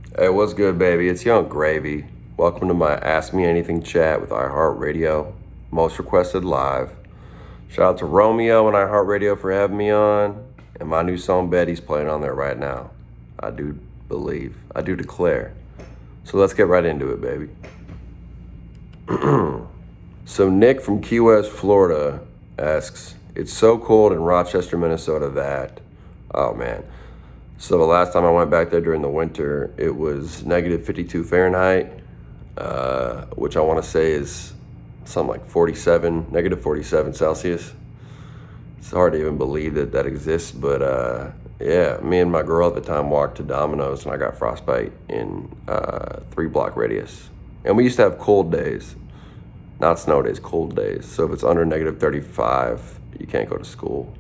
Hey, what's good, baby? It's Young Gravy. Welcome to my Ask Me Anything chat with iHeartRadio, most requested live. Shout out to Romeo and iHeartRadio for having me on, and my new song Betty's playing on there right now. I do believe, I do declare. So let's get right into it, baby. So Nick from Key West, Florida asks, it's so cold in Rochester, Minnesota that, oh man. So the last time I went back there during the winter, it was negative 52 Fahrenheit, which I want to say is something like negative 47 Celsius. It's hard to even believe that that exists, but yeah, me and my girl at the time walked to Domino's and I got frostbite in 3-block radius. And we used to have cold days, not snow days, cold days. So if it's under negative 35, you can't go to school.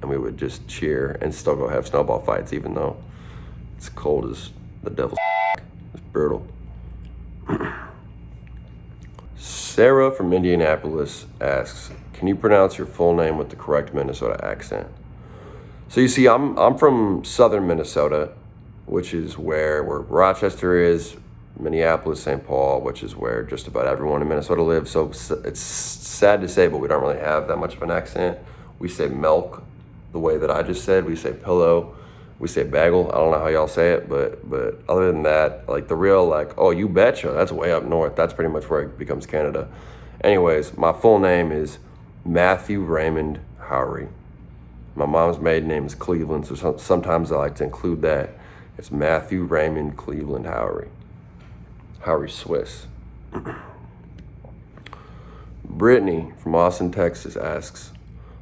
And we would just cheer and still go have snowball fights, even though it's cold as the devil's. It's brutal. Sarah from Indianapolis asks, can you pronounce your full name with the correct Minnesota accent? So you see, I'm from southern Minnesota, which is where Rochester is, Minneapolis, St. Paul, which is where just about everyone in Minnesota lives. So it's sad to say, but we don't really have that much of an accent. We say milk the way that I just said. We say pillow, we say bagel. I don't know how y'all say it, but other than that, like the real, like, oh, you betcha, that's way up north. That's pretty much where it becomes Canada. Anyways, my full name is Matthew Raymond Howery. My mom's maiden name is Cleveland, so sometimes I like to include that. It's Matthew Raymond Cleveland Howery. Howery Swiss. Brittany from Austin, Texas asks,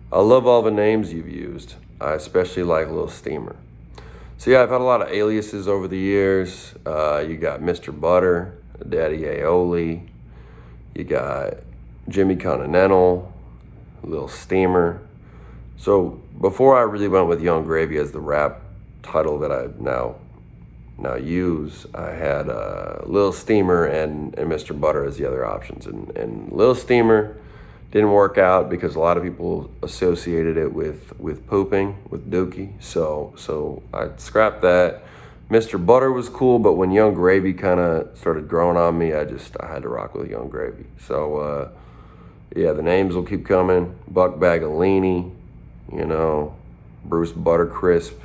I love all the names you've used. I especially like Lil Steamer. So yeah, I've had a lot of aliases over the years. You got Mr. Butter, Daddy Aioli. You got Jimmy Continental, Lil Steamer. So before I really went with Young Gravy as the rap title that I now use, I had Lil Steamer and Mr. Butter as the other options. And Lil Steamer didn't work out because a lot of people associated it with pooping, with dookie. So I scrapped that. Mr. Butter was cool, but when Young Gravy kind of started growing on me, I had to rock with Young Gravy. So yeah, the names will keep coming. Buck Bagalini, Bruce Buttercrisp,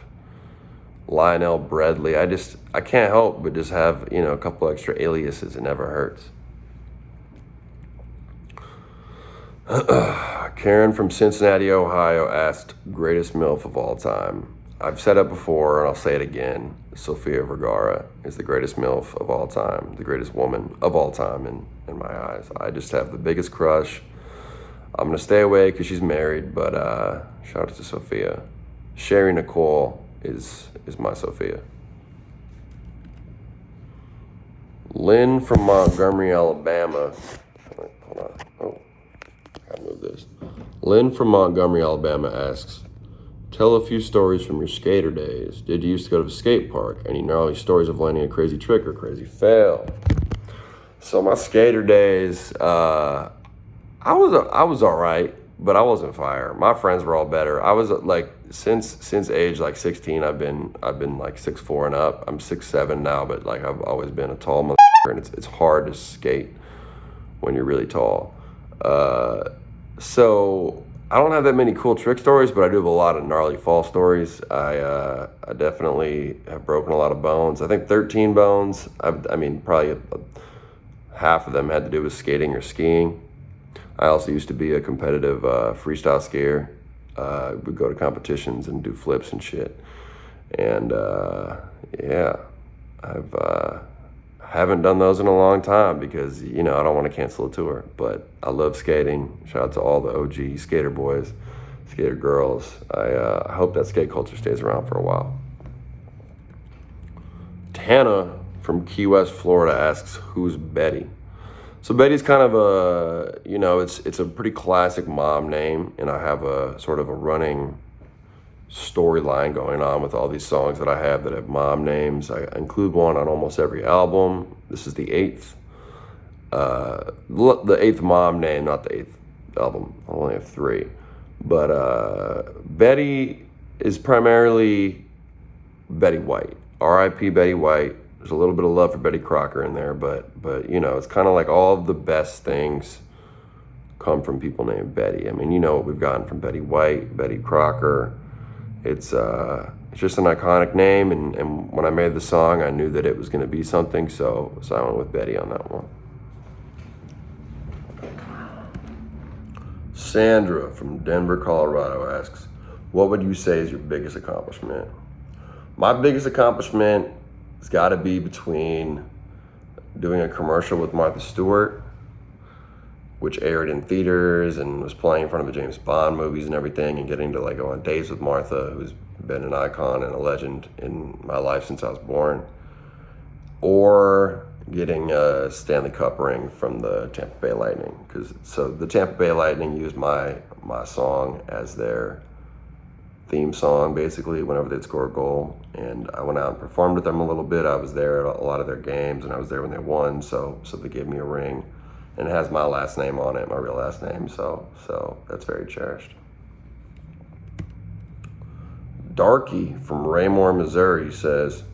Lionel Bradley. I can't help but just have, a couple extra aliases. It never hurts. Karen from Cincinnati, Ohio asked, greatest MILF of all time. I've said it before and I'll say it again. Sofia Vergara is the greatest MILF of all time, the greatest woman of all time in my eyes. I just have the biggest crush. I'm going to stay away because she's married, but shout out to Sophia. Sherry Nicole is my Sophia. Lynn from Montgomery, Alabama. Hold on. Oh, gotta move this. Lynn from Montgomery, Alabama asks, tell a few stories from your skater days. Did you used to go to the skate park? Any gnarly stories of landing a crazy trick or crazy fail? So my skater days, I was all right, but I wasn't fire. My friends were all better. I was like since age like 16, I've been like 6'4" and up. I'm 6'7" now, but like I've always been a tall motherfucker, and it's hard to skate when you're really tall. So I don't have that many cool trick stories, but I do have a lot of gnarly fall stories. I definitely have broken a lot of bones. I think 13 bones. I mean, probably half of them had to do with skating or skiing. I also used to be a competitive freestyle skier. Would go to competitions and do flips and shit. And yeah, haven't done those in a long time because, I don't want to cancel a tour. But I love skating. Shout out to all the OG skater boys, skater girls. I hope that skate culture stays around for a while. Tana from Key West, Florida asks, who's Betty? So Betty's kind of a, it's a pretty classic mom name, and I have a sort of a running storyline going on with all these songs that I have that have mom names. I include one on almost every album. This is the eighth mom name, not the eighth album. I only have 3. But Betty is primarily Betty White. R.I.P. Betty White. There's a little bit of love for Betty Crocker in there, but you know, it's kind of like all of the best things come from people named Betty. I mean, you know what we've gotten from Betty White, Betty Crocker. It's just an iconic name, and when I made the song, I knew that it was going to be something, so I went with Betty on that one. Sandra from Denver, Colorado asks, what would you say is your biggest accomplishment? My biggest accomplishment has got to be between doing a commercial with Martha Stewart, which aired in theaters and was playing in front of the James Bond movies and everything, and getting to like go on dates with Martha, who's been an icon and a legend in my life since I was born, or getting a Stanley Cup ring from the Tampa Bay Lightning. So the Tampa Bay Lightning used my song as their theme song, basically, whenever they'd score a goal. And I went out and performed with them a little bit. I was there at a lot of their games, and I was there when they won, so they gave me a ring. And it has my last name on it, my real last name, so that's very cherished. Darky from Raymore, Missouri says,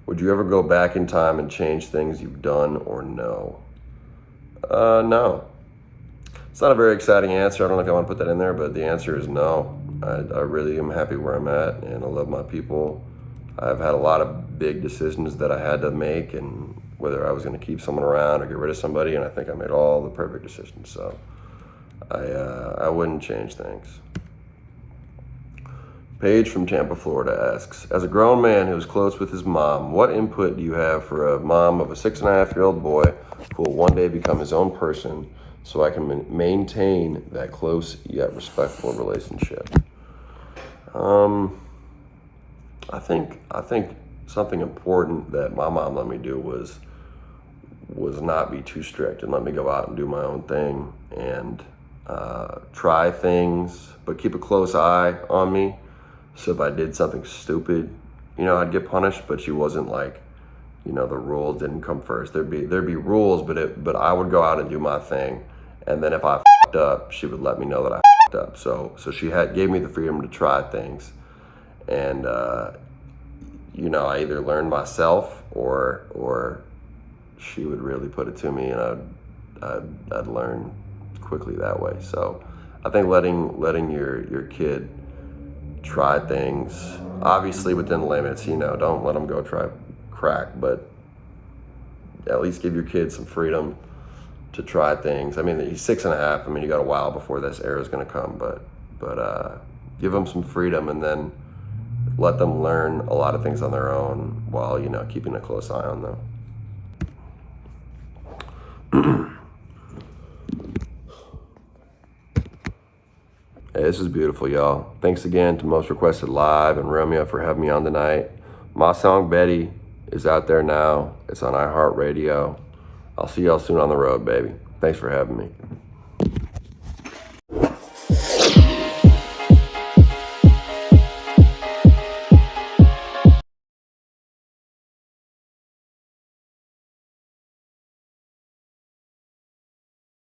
would you ever go back in time and change things you've done or no? No. It's not a very exciting answer. I don't know if I want to put that in there, but the answer is no. I really am happy where I'm at, and I love my people. I've had a lot of big decisions that I had to make, and whether I was going to keep someone around or get rid of somebody, and I think I made all the perfect decisions. So I wouldn't change things. Paige from Tampa, Florida asks, as a grown man who's close with his mom, what input do you have for a mom of a 6.5-year-old boy who will one day become his own person, so I can maintain that close yet respectful relationship? I think something important that my mom let me do was not be too strict and let me go out and do my own thing and try things, but keep a close eye on me. So if I did something stupid, you know, I'd get punished, but she wasn't like, you know, the rules didn't come first. There'd be rules, but I would go out and do my thing. And then if I f***ed up, she would let me know that I f***ed up. So she gave me the freedom to try things. And, you know, I either learned myself or she would really put it to me, and I'd learn quickly that way. So I think letting your kid try things, obviously within limits, you know, don't let them go try crack, but at least give your kid some freedom to try things. I mean, he's 6.5. I mean, you got a while before this era is going to come, but give them some freedom, and then let them learn a lot of things on their own while, you know, keeping a close eye on them. Hey, this is beautiful, y'all. Thanks again to Most Requested Live and Romeo for having me on tonight. My song, Betty, is out there now. It's on iHeartRadio. I'll see y'all soon on the road, baby. Thanks for having me.